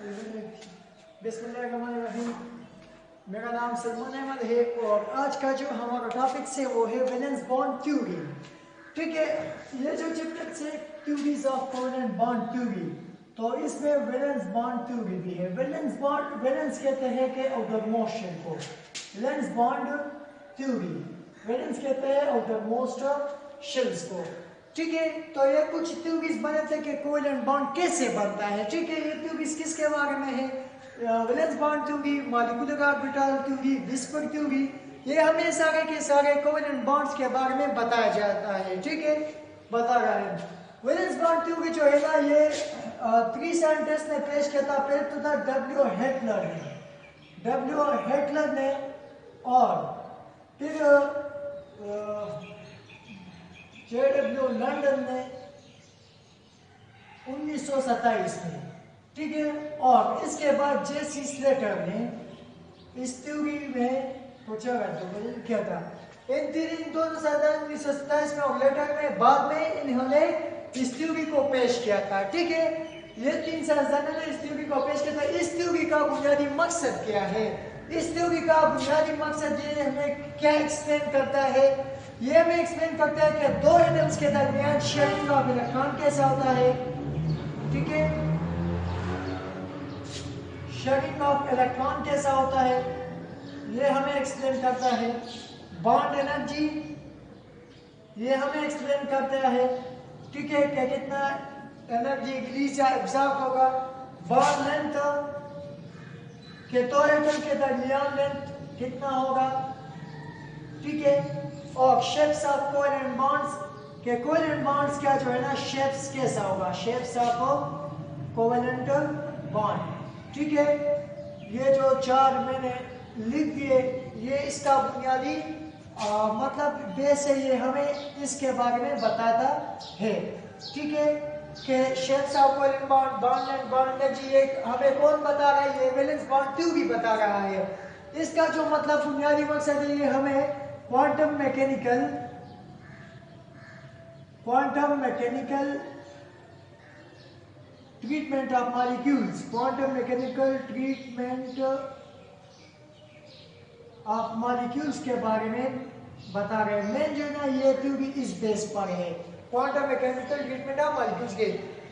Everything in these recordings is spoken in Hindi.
बिस्मिल्लाहिर्रहमानिर्रहीम। मेरा नाम सलमान अहमद है और आज का जो हमारा टॉपिक है वो है वैलेंस बॉन्ड थ्योरी। ठीक है, ये जो चैप्टर है theories of covalent bond theory, तो इसमें वैलेंस बॉन्ड थ्योरी भी है। वैलेंस बॉन्ड, वैलेंस कहते हैं कि आउटर मोशन को, वैलेंस बॉन्ड थ्योरी, वैलेंस कहते हैं आउटर मोस्ट शेल्स को। ठीक है, तो ये कुछ थ्योरीज बने थे कि कोवेलेंट बॉन्ड कैसे बनता है। ठीक है, ये थ्योरीज किसके बारे में है? Valence bond theory, molecular orbital theory, whisper theory, ये हमें सारे के सारे कोवेलेंट बॉन्ड्स के बारे में बताया जाता है। ठीक है, बता रहा है। वैलेंस बॉन्ड थ्योरी जो है ना, ये 3 साइंटिस्ट ने पेश किया था। पहले तो था डब्ल्यू हेटलर ने और फिर JW लंदन ने 1927 में। ठीक है, और इसके बाद JC स्लेटर ने इस थ्योरी में क्या था, इन 1927 में और लेटर में बाद में इन्होंने इस थ्योरी को पेश किया था। ठीक है, ये 3 साइंटिस्टों ने इस थ्योरी को पेश किया था। इस थ्योरी का बुनियादी मकसद क्या है? इस थ्योरी का बुनियादी मकसद ये हमें क्या एक्सप्लेन करता है? ये हमें एक्सप्लेन करता है कि दो एटम्स के दरमियान शेयरिंग ऑफ इलेक्ट्रॉन कैसा होता है। ठीक है, शेयरिंग ऑफ इलेक्ट्रॉन कैसा होता है, ये हमें एक्सप्लेन करता है। बॉन्ड एनर्जी, ये हमें एक्सप्लेन करता है। ठीक है, कि कितना एनर्जी रिलीज या एब्जॉर्ब होगा। बॉन्ड लेंथ, के दो एटम के दरमियान लेंथ कितना होगा। ठीक है, और शेप्स ऑफ कोवेलेंट बॉन्ड्स, के कोवेलेंट बॉन्ड्स का जो है ना शेप्स कैसा होगा, शेप्स ऑफ कोवेलेंट बॉन्ड। ठीक है, ये जो 4 मैंने लिख दिए, ये इसका बुनियादी मतलब बेस है, ये हमें इसके बारे में बताता है। ठीक है, कि shapes of covalent bond, bond length, bond energy, ये हमें कौन बता रहा है? ये वैलेंस बॉन्ड थ्योरी बता रहा है। इसका जो मतलब बुनियादी मकसद है, ये हमें quantum mechanical treatment of molecules, quantum mechanical treatment of molecules के बारे में बता रहे हैं। मेन जो है ना, ये थ्योरी इस बेस पर है, quantum mechanical treatment of molecules के।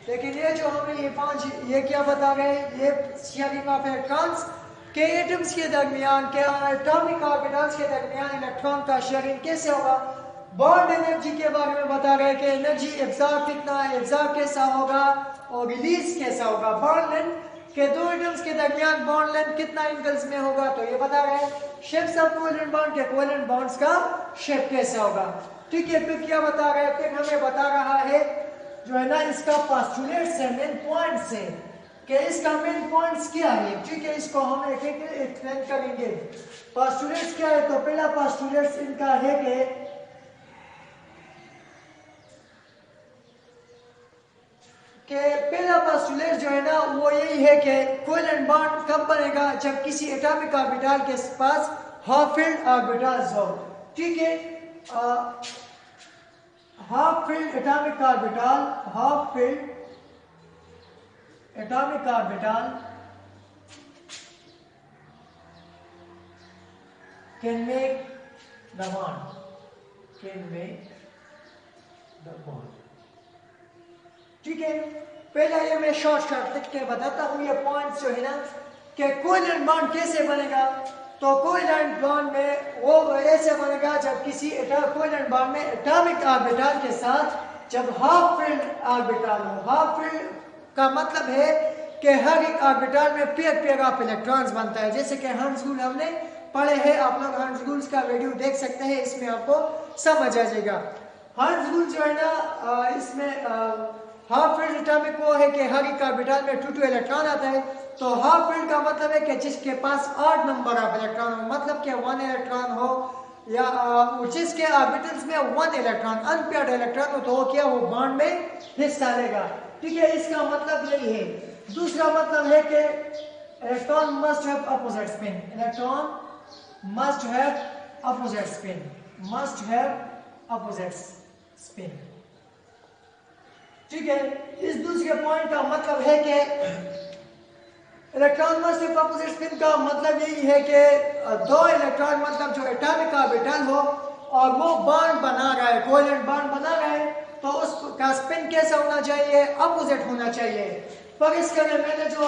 लेकिन ये जो हमें ये 5 ये क्या बता रहे हैं? ये शेयरिंग ऑफ इलेक्ट्रॉन्स के एटम्स के दरमियान, के एटॉमिक ऑर्बिटल्स के दरमियान इलेक्ट्रॉन का शेयरिंग कैसे होगा। बॉन्ड एनर्जी के बारे में बता रहे हैं कि एनर्जी एब्जॉर्ब कितना है, एब्जॉर्ब कैसा होगा और रिलीज कैसा होगा। बॉन्ड लेंथ, के दो एटम्स के दरमियान बॉन्ड लेंथ कितना एंगल्स में होगा, तो ये बता रहे हैं। शेप्स ऑफ कोवेलेंट बॉन्ड, के कोवेलेंट बॉन्ड्स का शेप कैसा होगा। ठीक है, फिर क्या बता रहे हैं? फिर हमें बता रहा है जो है ना, इसका पोस्टुलेट्स है, मेन पॉइंट्स है कि इसका मेन पॉइंट्स क्या है। ठीक है, इसको हम एक एक एक्सप्लेन करेंगे। पोस्टुलेट्स क्या है? तो पहला पोस्टुलेट्स इनका है कि पहला पोस्टुलेट जो है ना, वो यही है कि कोवेलेंट बॉन्ड कब बनेगा? जब किसी एटॉमिक ऑर्बिटल के पास हाफ फील्ड ऑर्बिटल्स हो। ठीक है, half field atomic orbital, half field atomic orbital can make the bond, can make the bond। ठीक है, पहला ये मैं शॉर्ट लिख के बताता हूँ ये पॉइंट्स जो है ना, कि कोवेलेंट बॉन्ड कैसे बनेगा। तो कोवेलेंट बॉन्ड में वो ऐसे बनेगा जब किसी कोवेलेंट बॉन्ड में एटॉमिक ऑर्बिटल के साथ जब हाफ फील्ड ऑर्बिटल हो। हाफ फील्ड का मतलब है कि हर एक ऑर्बिटल में पेयर ऑफ इलेक्ट्रॉन्स बनता है। जैसे कि हर्ट्ज रूल हमने पढ़े हैं, आप लोग हर्ट्ज रूल्स का वीडियो देख सकते हैं, इसमें आपको समझ आ जाएगा। हर्ट्ज रूल जो है ना, इसमें हाफ फील्ड एटॉमिक वो है कि हर एक ऑर्बिटल में 2 इलेक्ट्रॉन आता है। तो हाफ फील्ड का मतलब है कि जिसके पास ऑड नंबर ऑफ इलेक्ट्रॉन हो, मतलब कि 1 इलेक्ट्रॉन हो, या जिसके ऑर्बिटल्स में 1 इलेक्ट्रॉन अनपेयर्ड इलेक्ट्रॉन हो, तो वो क्या, वो बॉन्ड में हिस्सा लेगा। ठीक है, इसका मतलब यही है। दूसरा मतलब है कि electron must have opposite spin, electron must have opposite spin, must have opposite spin। ठीक है, इस दूसरे पॉइंट का मतलब है कि इलेक्ट्रॉन मस्ट अपोजिट स्पिन का मतलब यही है कि दो इलेक्ट्रॉन मतलब जो एटॉमिक ऑर्बिटल हो और वो बॉन्ड बना रहा है, कोवेलेंट बॉन्ड बना रहा है, तो उसका स्पिन कैसा होना चाहिए? अपोजिट होना चाहिए। पर इसके लिए मैंने जो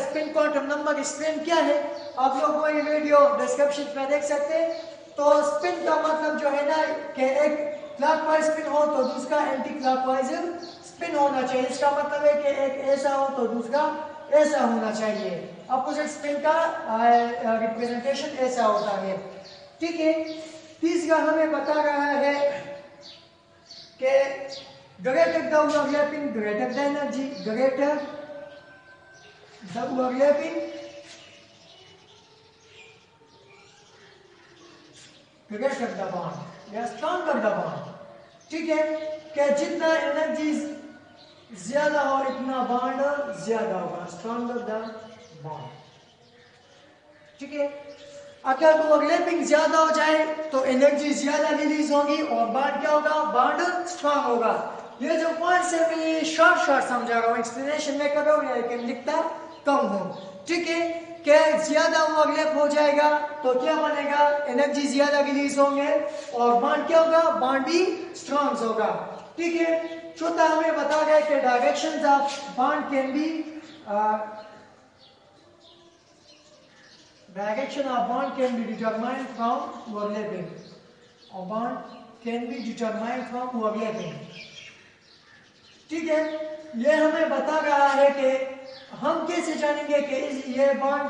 स्पिन क्वांटम नंबर एक्सप्लेन किया है, आप लोग वो ये वीडियो डिस्क्रिप्शन में देख सकते हैं। तो स्पिन का मतलब जो है ना कि एक क्लॉकवाइज स्पिन हो तो दूसरा एंटी क्लॉकवाइज स्पिन होना चाहिए। इसका मतलब है कि एक ऐसा हो तो दूसरा ऐसा होना चाहिए। अपोजिट स्पिन का रिप्रेजेंटेशन ऐसा होता है, ठीक है। तीसरा हमें बता रहा है कि greater the overlapping, greater the energy, greater the overlapping, greater the bond या stronger the bond, ठीक है। कि जितना एनर्जी ज्यादा हो इतना बॉन्ड ज्यादा होगा, स्ट्रॉन्गर द बॉन्ड, ठीक है। अगर ओवरलैपिंग ज्यादा हो जाए तो एनर्जी ज्यादा रिलीज होगी और बॉन्ड क्या होगा? बॉन्ड स्ट्रॉन्ग होगा। ये जो पॉइंट्स है मैं शॉर्ट समझा रहा हूँ, एक्सप्लेनेशन में कर रहा हूँ लेकिन लिखता कम हूँ, ठीक है। कि ज्यादा ओवरलैप हो जाएगा तो क्या बनेगा? एनर्जी ज्यादा रिलीज होंगे और बॉन्ड क्या होगा? बॉन्ड भी स्ट्रॉन्ग होगा, ठीक है। चौथा हमें बता गया कि directions of bond can be direction of bond can be determined from overlapping, or bond can be determined from overlapping, ठीक है। ये हमें बता रहा है कि हम कैसे जानेंगे कि ये बॉन्ड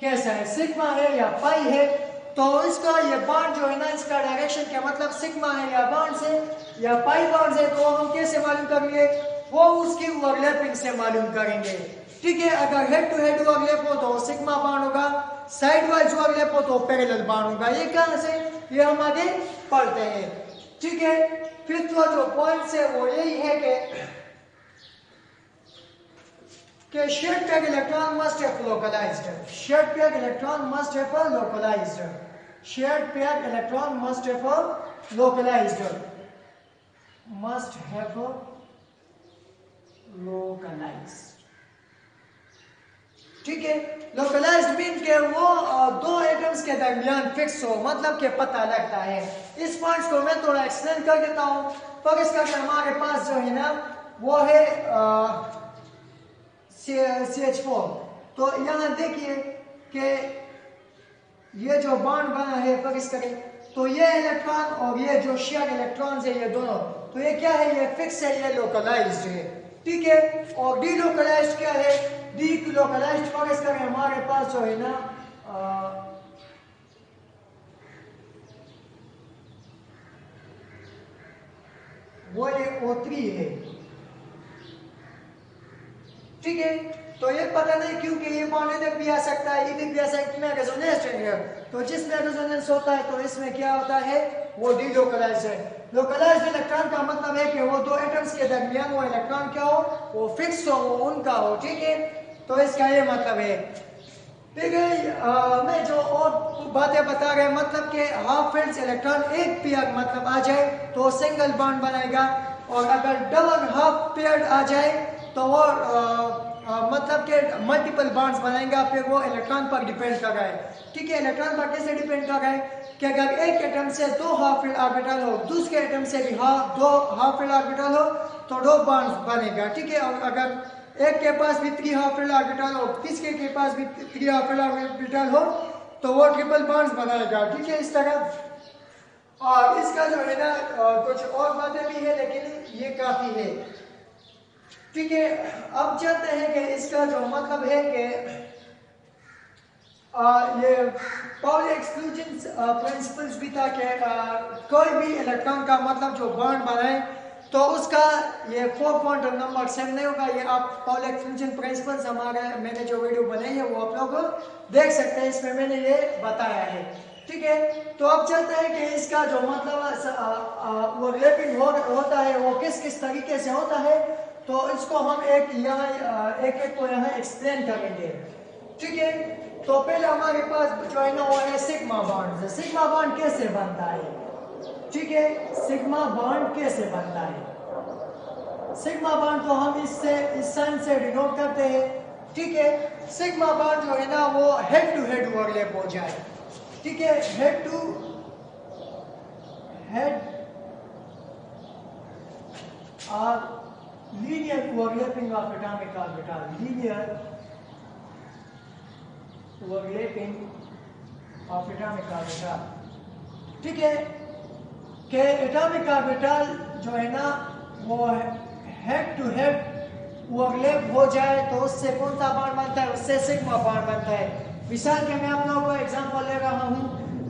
कैसा है, सिग्मा है या पाई है। तो इसका ये बॉन्ड जो है ना, इसका डायरेक्शन क्या मतलब सिग्मा है या बॉन्ड से या पाई बॉन्ड से, तो हम कैसे मालूम करेंगे? वो उसकी ओवरलैपिंग से मालूम करेंगे, ठीक है। अगर हेड टू हेड ओवरलैप हो तो सिग्मा बॉन्ड होगा, साइड वाइज ओवरलैप हो तो पैरेलल बॉन्ड होगा। ये कहां से? ये हम आगे पढ़ते हैं, ठीक है। फिर तो जो पॉइंट्स है वो यही है कि shared pair electron must have localized. Shared pair electron must have localized. Shared pair electron must have localized. Must have localized. ठीक है। लोकलाइज्ड मीन के वो दो एटम्स के दरमियान फिक्स हो, मतलब के पता लगता है। इस पॉइंट्स को मैं थोड़ा एक्सप्लेन कर देता हूं। तो इसका हमारे पास जो है ना वो है CH4। तो यहाँ देखिए कि ये जो बॉन्ड बना है पर इसका, तो ये इलेक्ट्रॉन और ये जो शेयर इलेक्ट्रॉन्स है ये दोनों, तो ये क्या है? ये फिक्स है, ये लोकलाइज्ड है, ठीक है। और डीलोकलाइज्ड क्या है? डीलोकलाइज्ड पर इसका हमारे पास जो है ना वो ये O3 है, ठीक है। तो ये पता नहीं क्योंकि ये बॉन्ड इधर भी आ सकता है, इधर भी आ सकता है, इसमें रेजोनेंस है। तो जिसमें रेजोनेंस होता है तो इसमें क्या होता है? वो डीलोकलाइज्ड है। लोकलाइज्ड इलेक्ट्रॉन का मतलब है कि वो दो एटम्स के दरमियान वो इलेक्ट्रॉन क्या हो? वो फिक्स हो, वो उनका हो, ठीक है। तो इसका ये मतलब है, ठीक है। मैं जो और बातें बता रहे मतलब कि हाफ फिल्ड इलेक्ट्रॉन एक पेयर मतलब आ जाए तो सिंगल बॉन्ड बनाएगा, और अगर डबल हाफ पेयर आ जाए तो वो मतलब के मल्टीपल बॉन्ड्स बनाएगा। फिर वो इलेक्ट्रॉन पर डिपेंड कर रहा है, ठीक है। इलेक्ट्रॉन पर कैसे डिपेंड कर रहा है कि अगर एक एटम से दो हाफ फील्ड ऑर्बिटल हो, दूसरे एटम से भी दो हाफ फील्ड ऑर्बिटल हो तो दो बॉन्ड्स बनेगा, ठीक है। और अगर एक के पास भी 3 हाफ फील्ड ऑर्बिटल हो, तीसरे के पास भी 3 हाफ फील्ड ऑर्बिटल हो तो वो ट्रिपल बॉन्ड्स बनाएगा, ठीक है, इस तरह। और इसका जो है ना कुछ और बातें भी है लेकिन ये काफी है, ठीक है। अब चलते हैं कि इसका जो मतलब है कि ये पाउली एक्सक्लूजन प्रिंसिपल्स भी था कि कोई भी इलेक्ट्रॉन का मतलब जो बॉन्ड बनाए तो उसका ये 4 क्वांटम नंबर सेम नहीं होगा। ये आप पाउली एक्सक्लूजन प्रिंसिपल्स हमारे मैंने जो वीडियो बनाई है वो आप लोग देख सकते हैं, इसमें मैंने ये बताया है, ठीक है। तो अब चलते हैं कि इसका जो मतलब वो रैपिंग होता है वो किस किस तरीके से होता है, तो इसको हम एक एक को यहाँ एक्सप्लेन करेंगे, ठीक है। तो पहले हमारे पास जो है ना वो है सिग्मा बॉन्ड। सिग्मा बॉन्ड कैसे बनता है, ठीक है। सिग्मा बॉन्ड कैसे बनता है? सिग्मा बॉन्ड को हम इससे इस साइन से डिनोट करते हैं ठीक है, सिग्मा बॉन्ड जो है ना वो हेड टू हेड ओवरलैप हो जाए, ठीक है, हेड टू हेड और linear overlapping of atomic orbital, linear overlapping of atomic orbital, ठीक है, कि एटॉमिक ऑर्बिटल जो है ना वो हेड टू हेड ओवरलैप हो जाए तो उससे कौन सा बॉन्ड बनता है, उससे सिग्मा बॉन्ड बनता है। मिसाल के मैं आप लोगों को एग्जांपल ले रहा हूँ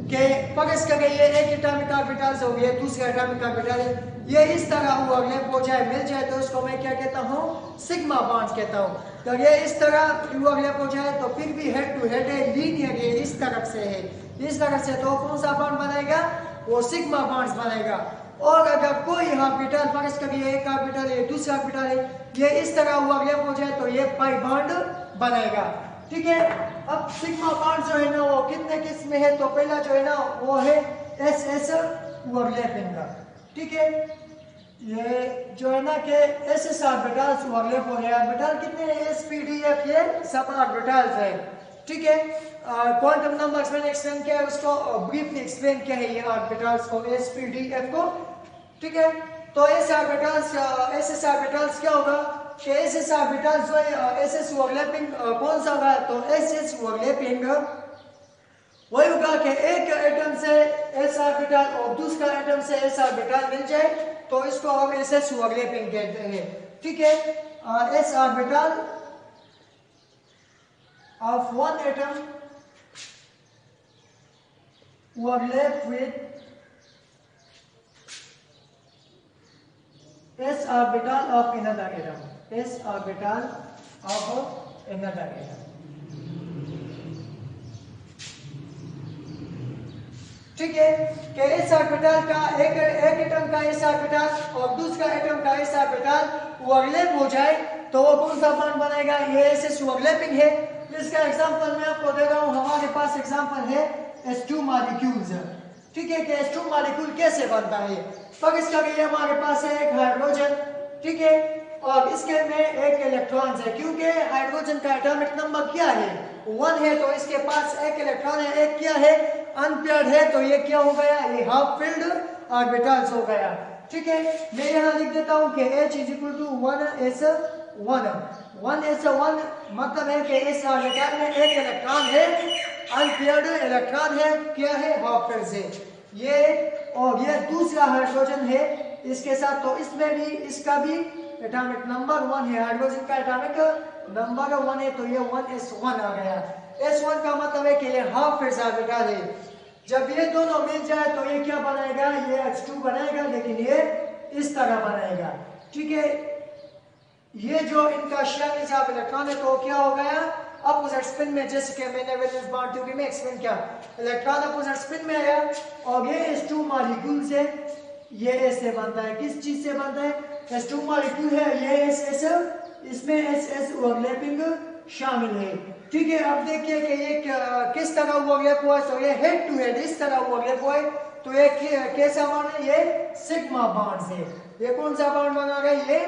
कि फर्ज करिए ये एक एटॉमिक ऑर्बिटल हो गया, दूसरा एटॉमिक ऑर्बिटल है, ये इस तरह ओवरलैप हो जाए, मिल जाए तो उसको मैं क्या कहता हूँ, सिग्मा बॉन्ड कहता हूँ। तो ये इस तरह ओवरलैप हो जाए तो फिर भी हेड टू हेड है, लीनियर है, इस तरफ से है, इस तरफ से, तो कौन सा बॉन्ड बनेगा, वो सिग्मा बॉन्ड्स बनेगा। और अगर कोई ऑर्बिटल फर्ज करिए एक ऑर्बिटल है दूसरा ऑर्बिटल है, ये इस तरह ओवरलैप हो जाए तो ये पाई बॉन्ड बनेगा, ठीक है। अब सिग्मा बॉन्ड जो है ना वो कितने किस्म में है, तो पहला जो है ना वो है एस एस ओवरलैपिंग, ठीक है, ये जो है ना कि एस एस ऑर्बिटल्स ओवरलैप हो गया, ऑर्बिटल कितने हैं, एस पी डी एफ, ये सब ऑर्बिटल्स है, ठीक है। क्वांटम नंबर्स मैंने एक्सप्लेन किया है, उसको ब्रीफली एक्सप्लेन किया है ये ऑर्बिटल्स को, एस पी डी एफ को, ठीक है। तो एस एस ऑर्बिटल्स क्या होगा कि एस एस ऑर्बिटल्स जो है एस एस ओवरलैपिंग कौन सा होगा, तो एस एस ओवरलैपिंग वही होगा कि एक एटम से एस ऑर्बिटल और दूसरा एटम से एस ऑर्बिटल मिल जाए तो इसको हम एस एस ओवरलैपिंग कहते हैं, ठीक है। S orbital of one atom overlap with s orbital of another atom, s orbital of another atom, ठीक है, कि इस ऑर्बिटल का एक एटम का इस ऑर्बिटल और दूसरा एटम का इस ऑर्बिटल ओवरलैप हो जाए तो वो कौन सा बॉन्ड बनेगा, ये एस ओवरलैपिंग है। इसका एग्जांपल मैं आपको दे रहा हूं, हमारे पास एग्जांपल है H2 मॉलिक्यूल्स, ठीक है, कि H2 मॉलिक्यूल कैसे बनता है। तो इसका भी हमारे पास है एक हाइड्रोजन, ठीक है, और इसके में एक इलेक्ट्रॉन है, क्योंकि हाइड्रोजन का एटॉमिक नंबर क्या है, 1 है, तो इसके पास एक इलेक्ट्रॉन है, एक क्या है, अनपेयर्ड है, तो ये क्या हो गया, ये हाफ फिल्ड ऑर्बिटल्स हो गया, ठीक है। मैं यहाँ लिख देता हूँ कि H = 1s1 मतलब है कि इस ऑर्बिटल में एक इलेक्ट्रॉन है, अनपेयर्ड इलेक्ट्रॉन है, क्या है, हाफ फिल्ड है ये, और ये दूसरा हाइड्रोजन है इसके साथ, तो इसमें भी इसका भी एटॉमिक नंबर 1 है, हाइड्रोजन का एटॉमिक नंबर 1 है, तो ये 1s1 आ गया। s1 का मतलब है कि ये हाफ फिल्ड ऑर्बिटल है। जब ये दोनों मिल जाए तो ये क्या बनाएगा, ये H2 बनाएगा, लेकिन ये इस तरह बनाएगा, ठीक है। ये जो इनका शेयरिंग ऑफ इलेक्ट्रॉन है तो क्या हो गया, अपोजिट स्पिन में, जैसे कि मैंने वैलेंस बॉन्ड थ्योरी में एक्सप्लेन किया, इलेक्ट्रॉन अपोजिट स्पिन में आया और ये H2 मॉलिक्यूल से ये ऐसे बनता है, किस चीज से बनता है, H2 मॉलिक्यूल है, ये SS, इसमें SS ओवरलैपिंग शामिल है, ठीक है। अब देखिए कि ये किस तरह ओवरलैप हुआ, तो ये हेड टू हेड इस तरह ओवरलैप हुआ है, तो ये कैसा बॉन्ड है, ये सिग्मा बॉन्ड है, ये कौन सा बॉन्ड बना रहा है, ये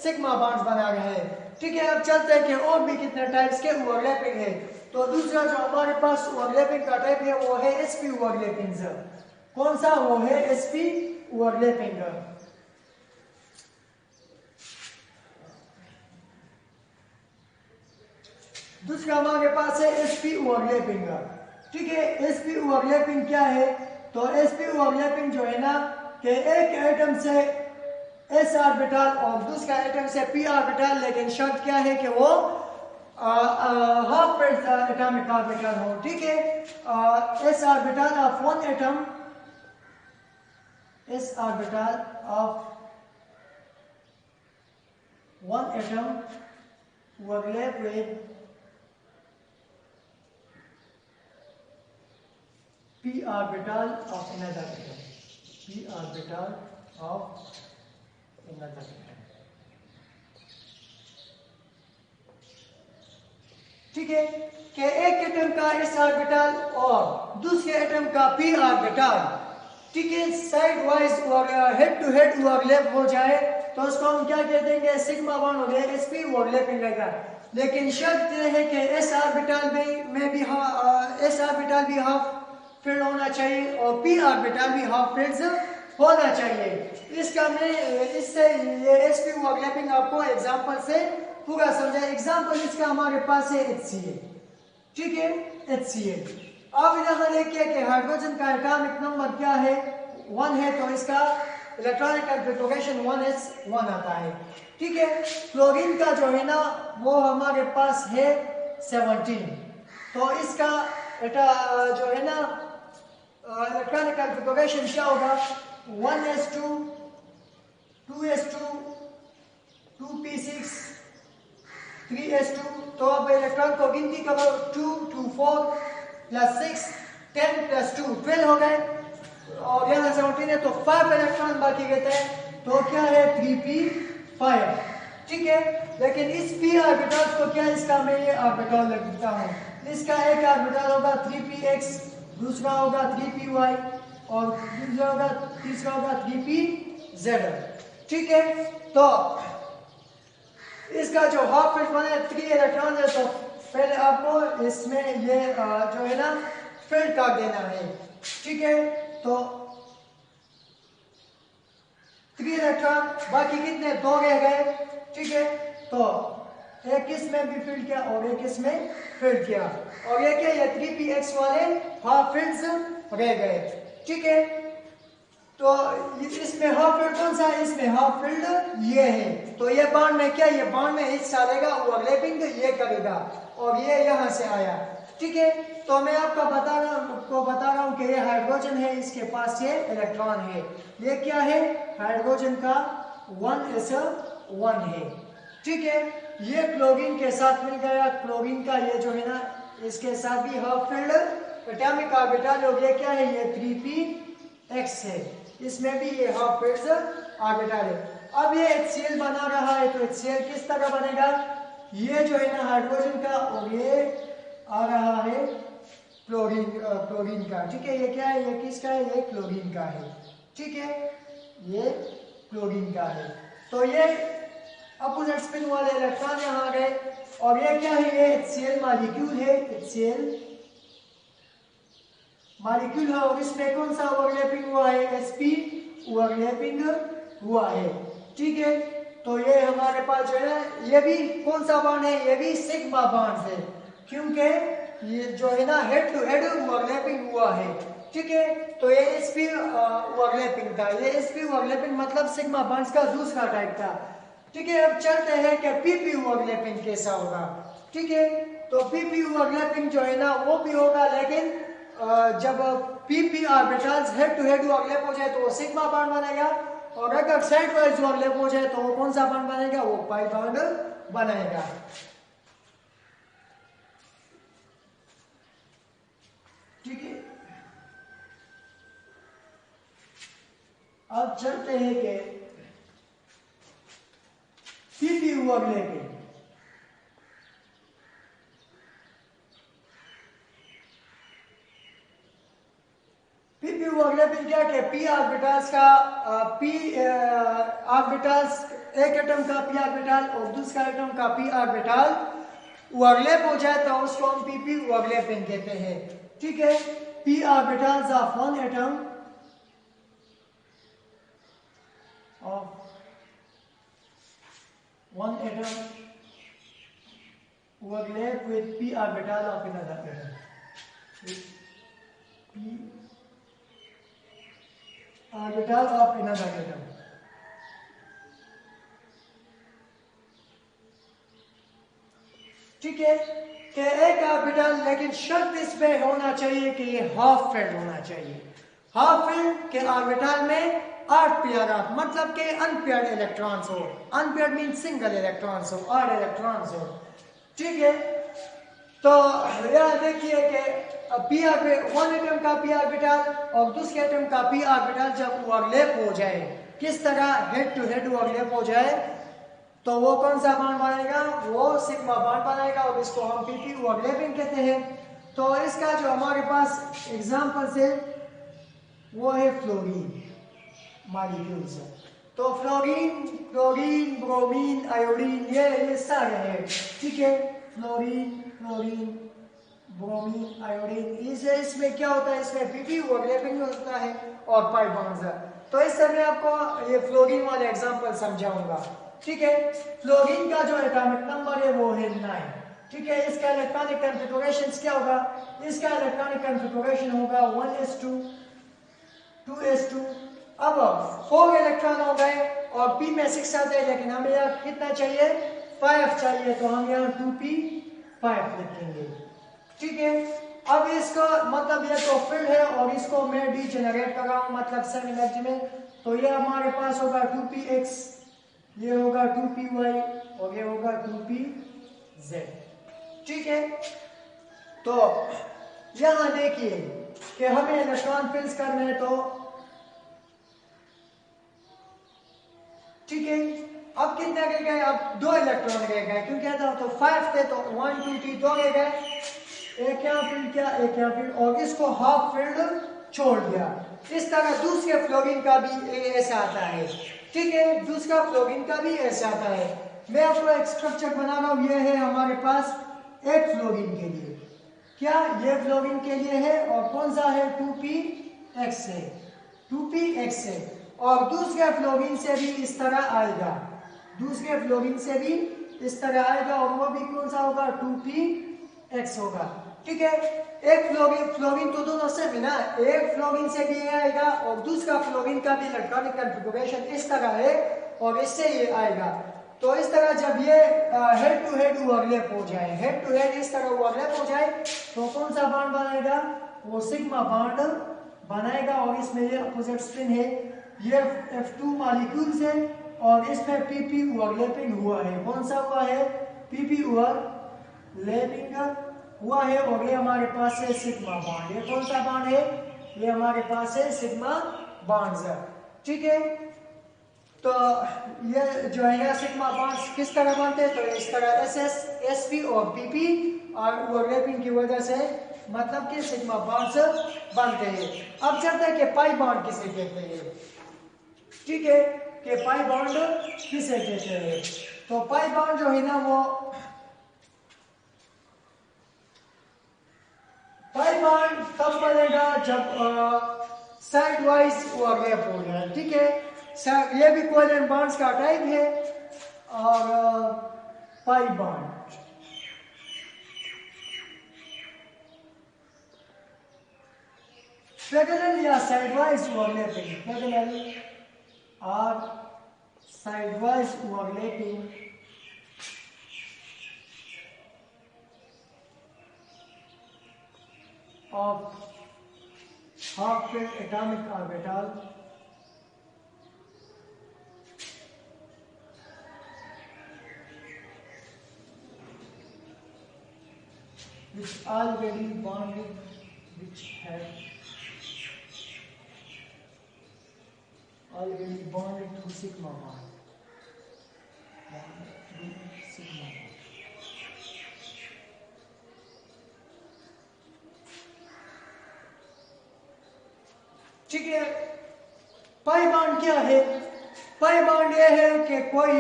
सिग्मा बॉन्ड बना रहे हैं, ठीक है। अब चलते हैं कि और भी कितने टाइप्स के ओवरलैपिंग है। तो दूसरा जो हमारे पास ओवरलैपिंग का टाइप है वो है sp ओवरलैपिंग, कौन सा, वो है sp ओवरलैपिंग। दूसरा हमारे पास है sp ओवरलैपिंग, ठीक है। sp ओवरलैपिंग क्या है, तो sp ओवरलैपिंग जो है ना कि एक एटम से s ऑर्बिटल और दूसरा एटम से p ऑर्बिटल, लेकिन शर्त क्या है कि वो हाफ फिल्ड एटॉमिक ऑर्बिटल हो, ठीक है। s orbital of one atom, s orbital of one atom overlap with p orbital of another atom, p orbital of another atom, ठीक है, कि एक एटम का s ऑर्बिटल और दूसरे एटम का p ऑर्बिटल, ठीक है, साइड वाइज और हेड टू हेड ओवरलैप हो जाए तो उसको हम क्या कह देंगे, सिग्मा बॉन्ड हो गया, sp ओवरलैपिंग रहेगा। लेकिन शर्त यह है कि एस ऑर्बिटल में भी एस ऑर्बिटल भी हाफ फील्ड होना चाहिए और पी ऑर्बिटल भी हाफ फील्ड होना चाहिए। इसका मैं इससे ये एसपी ओवरलैपिंग आपको एग्जांपल से पूरा समझा। एग्जांपल इसका हमारे पास है HCl, ठीक है, HCl। अब यहाँ देखिए कि हाइड्रोजन का एटॉमिक नंबर क्या है, 1 है, तो इसका इलेक्ट्रॉनिक कॉन्फ़िगरेशन 1s1 आता है, ठीक है। क्लोरीन का जो है ना वो हमारे पास है 17, तो इसका जो है ना इलेक्ट्रॉनिक कॉन्फ़िगरेशन क्या होगा, 1s2 2s2 2p6 3s2। तो अब इलेक्ट्रॉन को गिनती करो, 2 2 4 प्लस 6 10 प्लस 2 12 हो गए, और यहाँ 17 है तो 5 इलेक्ट्रॉन बाकी रहते हैं, तो क्या है 3p5, ठीक है। लेकिन इस p ऑर्बिटल्स को क्या, इसका मैं ये ऑर्बिटल लिखता हूँ, इसका एक ऑर्बिटल होगा 3px, दूसरा होगा 3py और तीसरा होगा 3pz, ठीक है। तो इसका जो हाफ फील्ड बने 3 इलेक्ट्रॉन है, तो पहले आपको इसमें ये जो है ना फील्ड कर देना है, ठीक है। तो 3 इलेक्ट्रॉन, बाकी कितने 2 रह गए, ठीक है। तो एक इसमें भी फील्ड किया और एक इसमें फील्ड किया, और ये क्या, ये 3px वाले हाफ फील्ड्स रह गए, ठीक है। तो इसमें हाफ फील्ड कौन सा है, इसमें हाफ फील्ड ये है, तो ये बॉन्ड में क्या, ये बॉन्ड में हिस्सा लेगा, ओवरलैपिंग ये करेगा, और ये यहाँ से आया, ठीक है। तो मैं आपको बता रहा हूँ कि ये हाइड्रोजन है, इसके पास ये इलेक्ट्रॉन है, ये क्या है, हाइड्रोजन का 1s1 है, ठीक है। ये क्लोरीन के साथ मिल गया, क्लोरीन का ये जो है ना इसके साथ भी हाफ फील्ड एटॉमिक ऑर्बिटल हो गया, क्या है, ये 3px है, इसमें भी ये हाफ फील्ड ऑर्बिटल है। अब ये HCl बना रहा है, तो HCl किस तरह बनेगा, ये जो है ना हाइड्रोजन का, और ये आ रहा है क्लोरीन का, ठीक है। ये क्या है, ये किसका है, ये क्लोरीन का है, ठीक है, ये क्लोरीन का है। तो ये अपोजिट स्पिन वाले इलेक्ट्रॉन यहाँ आ गए, और ये क्या है, ये HCl मॉलिक्यूल है, HCl मॉलिक्यूल है, और इसमें कौन सा ओवरलैपिंग हुआ है, sp ओवरलैपिंग हुआ है, ठीक है। तो ये हमारे पास जो है ये भी कौन सा बॉन्ड है, ये भी सिग्मा बॉन्ड है, क्योंकि ये जो है ना हेड टू हेड ओवरलैपिंग हुआ है, ठीक है। तो ये sp ओवरलैपिंग था, ये sp ओवरलैपिंग मतलब सिग्मा बॉन्ड्स का दूसरा टाइप था, ठीक है। अब चलते हैं कि pp ओवरलैपिंग कैसा होगा, ठीक है। तो pp ओवरलैपिंग जो है ना वो भी होगा, लेकिन जब pp orbitals head to head overlap हो जाए तो वो सिग्मा बॉन्ड बनेगा, और अगर साइड वाइज ओवरलैप हो जाए तो वो कौन सा बॉन्ड बनेगा, वो पाई बॉन्ड बनेगा, ठीक है। अब चलते हैं कि pp ओवरलैपिंग, pp ओवरलैपिंग क्या कि p ऑर्बिटल्स का p ऑर्बिटल्स, एक एटम का p ऑर्बिटल और दूसरा एटम का p ऑर्बिटल ओवरलैप हो जाए तो उसको हम pp ओवरलैपिंग कहते हैं, ठीक है। p orbitals of one atom overlap with p orbital of another atom, p orbital of another atom, ठीक है। कि एक ऑर्बिटल, लेकिन शर्त इसमें होना चाहिए कि ये हाफ फील्ड होना चाहिए, हाफ फील्ड के ऑर्बिटल में 8 पेयर ऑफ, मतलब के अनपेयर्ड इलेक्ट्रॉन्स हो, अनपेयर्ड मीन सिंगल इलेक्ट्रॉन्स हो, 8 इलेक्ट्रॉन्स हो, ठीक है। तो यहाँ देखिए कि वन एटम का p ऑर्बिटल और दूसरे एटम का p ऑर्बिटल जब ओवरलैप हो जाए, किस तरह हेड टू हेड ओवरलैप हो जाए, तो वो कौन सा बॉन्ड बनेगा, वो सिग्मा बॉन्ड बनेगा, और इसको हम pp ओवरलैपिंग कहते हैं। तो इसका जो हमारे पास एग्जांपल्स है वो है फ्लोरीन मॉलिक्यूल्स, तो फ्लोरीन, क्लोरीन, ब्रोमीन, आयोडीन, ये सारे हैं, ठीक है। फ्लोरीन, क्लोरीन, ब्रोमीन, आयोडीन, इसमें क्या होता है, इसमें पीपी ओवरलैपिंग होता है और पाई बॉन्ड्स है। तो इस तरह मैं आपको ये फ्लोरीन वाले एग्जांपल समझाऊंगा, ठीक है। फ्लोरीन का जो एटॉमिक नंबर है वो है 9, ठीक है। इसका इलेक्ट्रॉनिक कॉन्फ़िगरेशन क्या होगा, इसका इलेक्ट्रॉनिक कॉन्फ़िगरेशन होगा 1s2 2s2। अब 4 इलेक्ट्रॉन हो गए और p में 6 आते हैं, लेकिन हमें यहाँ कितना चाहिए, 5 चाहिए, तो हम यहाँ 2p5 लिखेंगे, ठीक है। अब इसका मतलब ये तो फील्ड है और इसको मैं डीजेनरेट कर रहा हूँ, मतलब सेम एनर्जी में, तो ये हमारे पास होगा 2px, ये होगा 2py और ये होगा 2pz, ठीक है। तो यहां देखिए कि हमें इलेक्ट्रॉन फिल्स करने हैं, तो ठीक है। अब कितने रह गए, अब 2 इलेक्ट्रॉन रह गए, क्यों कहता हूं, तो 5 थे, तो 1 2 3 2 रह गए, एक यहाँ फील्ड किया, एक यहाँ फील्ड, और इसको हाफ फील्ड छोड़ दिया। इस तरह दूसरे फ्लोरीन का भी ऐसा आता है, ठीक है, दूसरा फ्लोरीन का भी ऐसा आता है। मैं आपको एक स्ट्रक्चर बना रहा हूं, ये है हमारे पास एक फ्लोरीन के लिए, क्या ये फ्लोरीन के लिए है, और कौन सा है, 2px है, 2px है, और दूसरे फ्लोरीन से भी इस तरह आएगा, दूसरे फ्लोरीन से भी इस तरह आएगा, और वो भी कौन सा होगा, 2px होगा, ठीक है। एक फ्लोरीन तो दोनों सेम है ना, एक फ्लोरीन से भी ये आएगा और दूसरा फ्लोरीन का भी इलेक्ट्रॉनिक कॉन्फ़िगरेशन इस तरह है और इससे ये आएगा। तो इस तरह जब ये हेड टू हेड ओवरलैप हो जाए, हेड टू हेड इस तरह ओवरलैप हो जाए, तो कौन सा बॉन्ड बनाएगा, वो सिग्मा बॉन्ड बनाएगा, और इसमें ये अपोजिट स्पिन है, ये F2 मॉलिक्यूल्स है और इसमें PP ओवरलैपिंग हुआ है, कौन सा हुआ है, PP ओवरलैपिंग हुआ है, और ये हमारे पास है सिग्मा बॉन्ड, ये कौन सा बॉन्ड है, ये हमारे पास है सिग्मा बॉन्ड्स, ठीक है। तो ये जो है सिग्मा बॉन्ड्स किस तरह बनते हैं, तो इस तरह SS SP और PP और ओवरलैपिंग की वजह से मतलब कि सिग्मा बॉन्ड्स बनते हैं। अब चलते हैं कि पाई बॉन्ड किसे कहते हैं, ठीक है, कि पाई बॉन्ड किसे कहते हैं। तो पाई बॉन्ड जो है ना, वो पाई बॉन्ड तब बनेगा जब साइड वाइज ओवरलैप हो जाए, ठीक है। ये भी कोवेलेंट बॉन्ड्स का टाइप है, और पाई बॉन्ड पैरेलल या साइडवाइज ओवरलैपिंग, पैरेलल और sideways overlapping of half-filled atomic orbital which already bonded, which have already bonded to sigma bond, sigma bond. ठीक है। पाई बॉन्ड क्या है, पाई बॉन्ड ये है कि कोई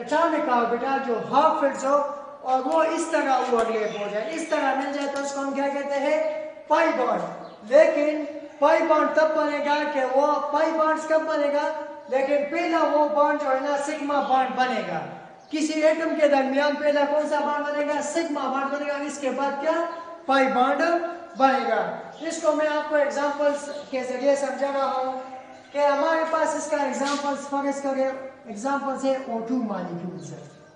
एटॉमिक ऑर्बिटल जो हाफ फिल्ड हो और वो इस तरह ओवरलैप हो जाए, इस तरह मिल जाए, तो उसको हम क्या कहते हैं, पाई बॉन्ड। लेकिन पाई बॉन्ड तब बनेगा कि वो पाई बॉन्ड्स कब बनेगा, लेकिन पहला वो बॉन्ड जो है ना सिग्मा बॉन्ड बनेगा, किसी एटम के दरमियान पहला कौन सा बॉन्ड बनेगा, सिग्मा बॉन्ड बनेगा, इसके बाद क्या, पाई बॉन्ड बनेगा। इसको मैं आपको एग्जांपल्स के जरिए समझा रहा हूं कि हमारे पास इसका एग्जांपल्स फर्ज करें, एग्जांपल्स है O2 मॉलिक्यूल्स,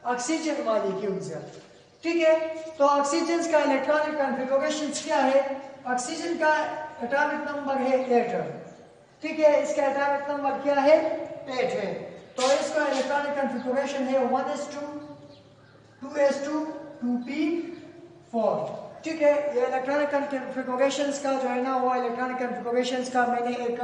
ऑक्सीजन मॉलिक्यूल्स, ठीक है। तो ऑक्सीजन का इलेक्ट्रॉनिक कॉन्फ़िगरेशन क्या है, ऑक्सीजन का एटॉमिक नंबर है 8, ठीक है, इसका एटॉमिक नंबर क्या है, 8 है। तो इसका इलेक्ट्रॉनिक कॉन्फ़िगरेशन है 1s2 2s2 2p4, ठीक है। ये इलेक्ट्रॉनिक कॉन्फ़िगरेशंस का जो है ना, वो इलेक्ट्रॉनिक कॉन्फ़िगरेशंस का मैंने एक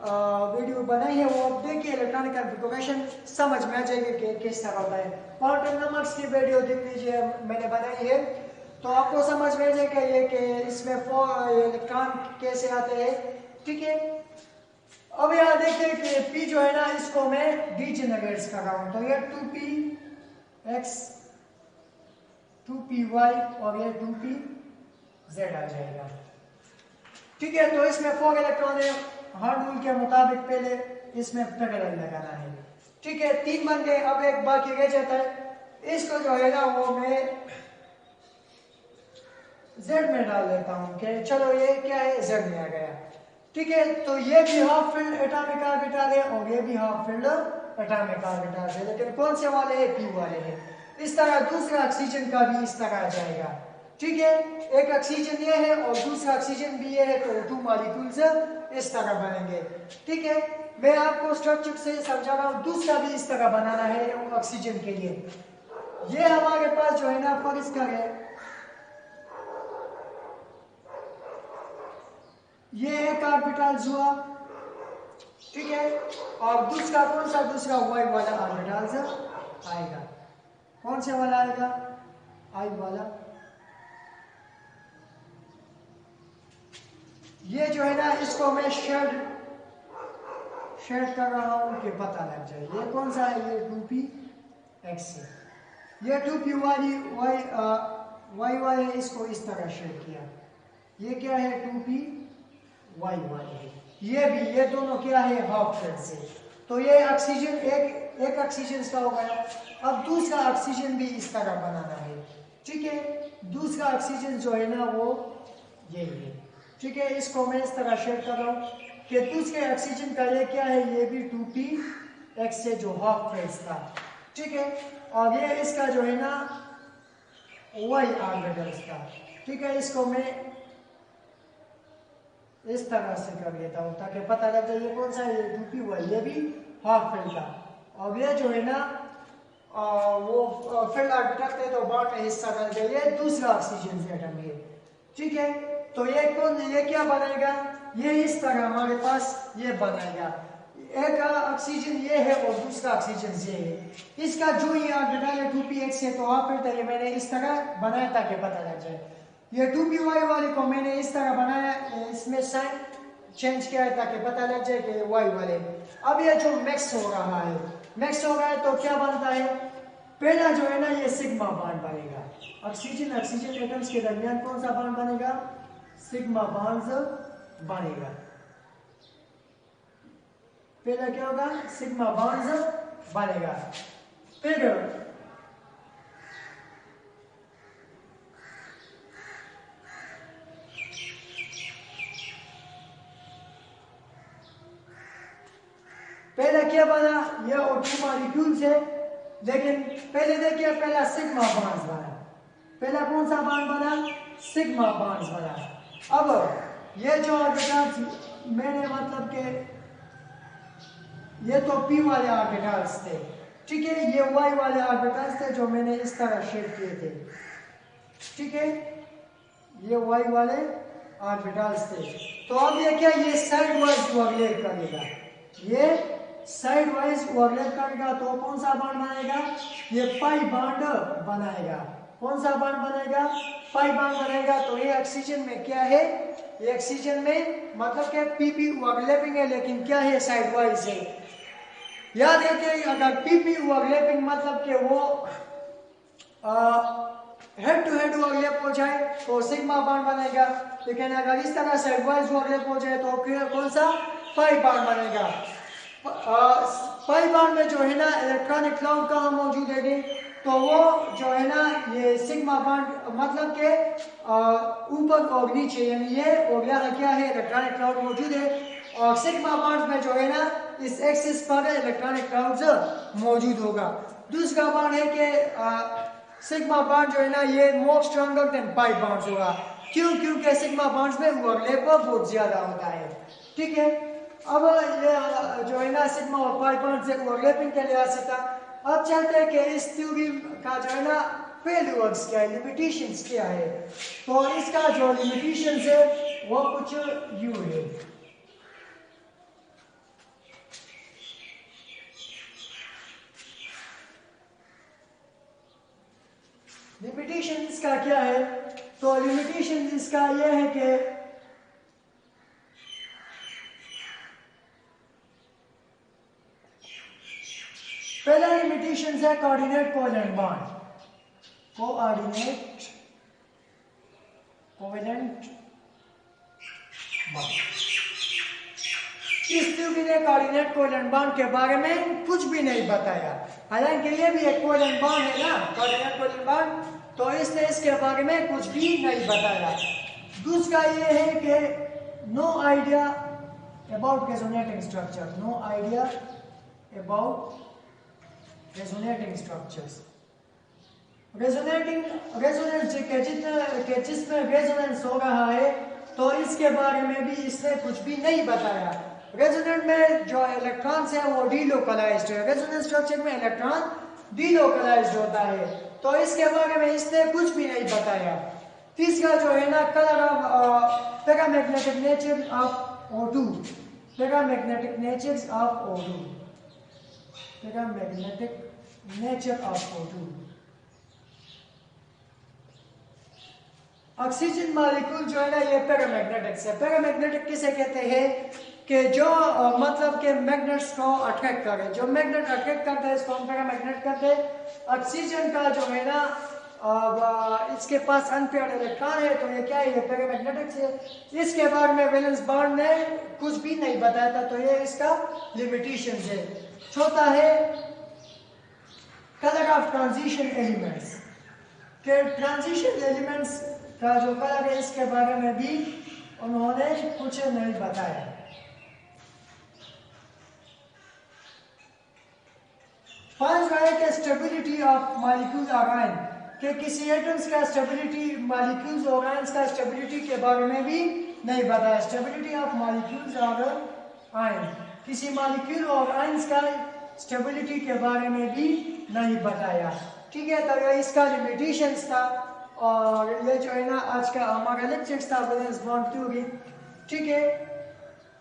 वीडियो बनाई है, वो देखिए, इलेक्ट्रॉनिक कॉन्फ़िगरेशन समझ में आ जाएगी कि किस तरह होता है। क्वांटम नंबर्स की वीडियो देख लीजिए, मैंने बनाई है, तो आपको समझ में आ जाएगा ये कि इसमें इलेक्ट्रॉन कैसे आते हैं, ठीक है। अब यहाँ देखते हैं कि P जो है ना इसको मैं डिजेनरेट्स कर रहा हूं, तो ये 2Px 2Py और ये 2Pz आ जाएगा। ठीक है, तो इसमें 4 इलेक्ट्रॉन है, हर रूल के मुताबिक पहले इसमें पैरेलल लगाना है। ठीक है, 3 बन गए, अब एक बाकी रह जाता है, इसको जो है ना वो मैं Z में डाल देता हूं कि चलो ये क्या है, Z में आ गया। ठीक है, तो ये भी हाफ फिल्ड एटॉमिक ऑर्बिटल है और ये भी हाफ फिल्ड एटॉमिक ऑर्बिटल है, लेकिन कौन से वाले हैं, P वाले हैं। इस तरह दूसरा ऑक्सीजन का भी इस तरह आ जाएगा। ठीक है, एक ऑक्सीजन ये है और दूसरा ऑक्सीजन भी ये है, तो 2 मॉलिक्यूल्स इस तरह बनेंगे। ठीक है, मैं आपको स्ट्रक्चर से समझा रहा हूं, दूसरा भी इस तरह बनाना है ऑक्सीजन के लिए। ये हमारे पास जो है ना फर्ज करें, ये एक ऑर्बिटल हुआ। ठीक है, और दूसरा कौन सा, दूसरा वाई वाला ऑर्बिटल आएगा। कौन से वाला आएगा, आई वाला। ये जो है ना इसको मैं शेड कर रहा हूं कि पता लग जाए ये कौन सा है, ये 2Px है, ये 2Py वाई है, इसको इस तरह शेड किया। ये क्या है, 2Py है। ये दोनों क्या है, हाफ फिल्ड से। तो ये ऑक्सीजन एक ऑक्सीजन का हो गया। अब दूसरा ऑक्सीजन भी इस तरह बनाना है। ठीक है, दूसरा ऑक्सीजन जो है ना वो यही है। ठीक है, इसको मैं इस तरह शेयर कर रहा हूं कि दूसरे ऑक्सीजन का ये क्या है, ये भी 2Px से जो हाफ फिल्ड था। ठीक है, और ये इसका जो है ना y ऑर्बिटल था। ठीक है, इसको मैं इस तरह से कर देता हूं ताकि पता लग जाए ये कौन सा है, ये 2Py, ये भी हाफ फिल्ड था। और ये जो है ना वो फिल्ड ऑर्बिटल थे, तो बॉन्ड में हिस्सा कर गया, ये दूसरा ऑक्सीजन से एटम है। ठीक है, तो ये क्या बनाएगा, ये इस तरह हमारे पास ये बनाएगा। एक ऑक्सीजन ये है और दूसरा ऑक्सीजन ये है। इसका जो ये ऑर्बिटल है 2Px है, तो आप फिर ये मैंने इस तरह बनाया ताकि पता लग जाए। ये 2Py वाले को मैंने इस तरह बनाया, इसमें साइन चेंज किया है ताकि पता लग जाए कि y वाले। अब ये जो मिक्स हो रहा है तो क्या बनता है, पहला जो है ना ये सिग्मा बॉन्ड बनेगा। ऑक्सीजन एटम्स के दरमियान कौन सा बॉन्ड बनेगा, सिग्मा बॉन्ड बनेगा। पहला क्या होगा, सिग्मा बॉन्ड बनेगा। फिर पहला क्या बना, ये O2 मॉलिक्यूल्स है, लेकिन पहले देखिए पहला सिग्मा बॉन्ड बना। पहला कौन सा बॉन्ड बना, सिग्मा बॉन्ड बना। अब ये जो ऑर्बिटल्स मैंने मतलब के ये तो P वाले ऑर्बिटल्स थे। ठीक है, ये Y वाले ऑर्बिटल्स थे जो मैंने इस तरह शेड किए थे। ठीक है, ये Y वाले ऑर्बिटल्स थे। तो अब ये क्या, ये साइड वाइज ओवरलैप करेगा, ये साइड वाइज ओवरलैप करेगा, तो कौन सा बॉन्ड बनेगा, ये पाई बॉन्ड बनाएगा। कौन सा बॉन्ड बनेगा, पाई बॉन्ड बनेगा। तो ये ऑक्सीजन में क्या है, ये ऑक्सीजन में मतलब कि PP ओवरलैपिंग है, लेकिन क्या है, साइड वाइज है। याद रखिए, अगर PP ओवरलैपिंग मतलब कि वो हेड टू हेड ओवरलैप हो जाए तो सिग्मा बॉन्ड बनेगा, लेकिन अगर इस तरह साइड वाइज ओवरलैप हो जाए तो कौन सा, पाई बॉन्ड बनेगा। पाई बॉन्ड में जो है ना इलेक्ट्रॉनिक क्लाउड कहाँ मौजूद है, तो वो जो है ना ये सिग्मा बॉन्ड मतलब के ऊपर और नीचे, यानी ये और यहाँ क्या है, इलेक्ट्रॉनिक क्लाउड मौजूद है। और सिग्मा बॉन्ड में जो है ना इस एक्सिस पर इलेक्ट्रॉनिक क्लाउड मौजूद होगा। दूसरा बॉन्ड है कि सिग्मा बॉन्ड जो है ना ये more stronger than pi bond होगा। क्यों, क्योंकि सिग्मा बॉन्ड्स में ओवरलैप बहुत ज्यादा होता है। ठीक है, अब ये जो है ना सिग्मा और पाई बॉन्ड से ओवरलैपिंग के लिहाज से था। अब चलते हैं कि इस थ्योरी का जो है ना फेल्यूर्स क्या है, लिमिटेशंस क्या है। तो इसका जो लिमिटेशंस है वो कुछ यूं है। लिमिटेशन इसका क्या है, तो लिमिटेशन इसका यह है कि लिमिटेशंस है coordinate covalent bond, coordinate covalent bond. इस ट्यूब ने कोऑर्डिनेट कोवेलेंट बॉन्ड के बारे में कुछ भी नहीं बताया, हालांकि ये भी एक कोवेलेंट बॉन्ड है ना, कोऑर्डिनेट कोवेलेंट बॉन्ड, तो इसने इसके बारे में कुछ भी नहीं बताया। दूसरा ये है कि no idea about resonating structure, no idea about resonating structures. Resonance जिसमें रेजोनेंस हो रहा है तो इसके बारे में भी इसने कुछ भी नहीं बताया। रेजोनेंट में जो इलेक्ट्रॉन्स है वो डीलोकलाइज्ड है, रेजोनेंस स्ट्रक्चर में इलेक्ट्रॉन डीलोकलाइज्ड होता है, तो इसके बारे में इसने कुछ भी नहीं बताया। तीसरा जो है ना, colour of paramagnetic nature of O2, paramagnetic nature of O2, paramagnetic nature of O2। Oxygen molecule जो है ना ये पैरामैग्नेटिक है। पैरामैग्नेटिक किसे कहते हैं कि जो मतलब के मैग्नेट्स को अट्रैक्ट करे, जो मैग्नेट अट्रैक्ट करता है इसको हम पैरामैग्नेट कहते हैं। ऑक्सीजन का जो है ना इसके पास अनपेयर्ड इलेक्ट्रॉन है तो ये क्या है, ये पैरामैग्नेटिक है। इसके बारे में वैलेंस बॉन्ड ने कुछ भी नहीं बताया था, तो ये इसका लिमिटेशन है। चौथा है कलर ऑफ ट्रांजिशन एलिमेंट्स, के ट्रांजिशन एलिमेंट्स का जो कलर है इसके बारे में भी उन्होंने कुछ नहीं बताया। पांचवा है कि स्टेबिलिटी ऑफ मॉलिक्यूल और आयन, कि किसी एटम्स का स्टेबिलिटी, मॉलिक्यूल्स और आयंस का स्टेबिलिटी के बारे में भी नहीं बताया। स्टेबिलिटी ऑफ मॉलिक्यूल्स और आयन, किसी मॉलिक्यूल और आयंस का स्टेबिलिटी के बारे में भी नहीं बताया। ठीक है, तो ये इसका लिमिटेशंस था और ये जो है ना आज का हमारा लेक्चर था वैलेंस बॉन्ड थ्योरी। ठीक है,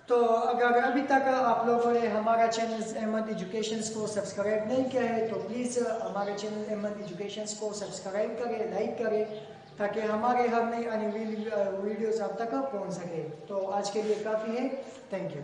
तो अगर अभी तक आप लोगों ने हमारा चैनल अहमद एजुकेशन को सब्सक्राइब नहीं किया है तो प्लीज़ हमारे चैनल अहमद एजुकेशन को सब्सक्राइब करें, लाइक करें, ताकि हमारे हर नई आने वाली वीडियोस आप तक पहुंच सके। तो आज के लिए काफ़ी है, थैंक यू।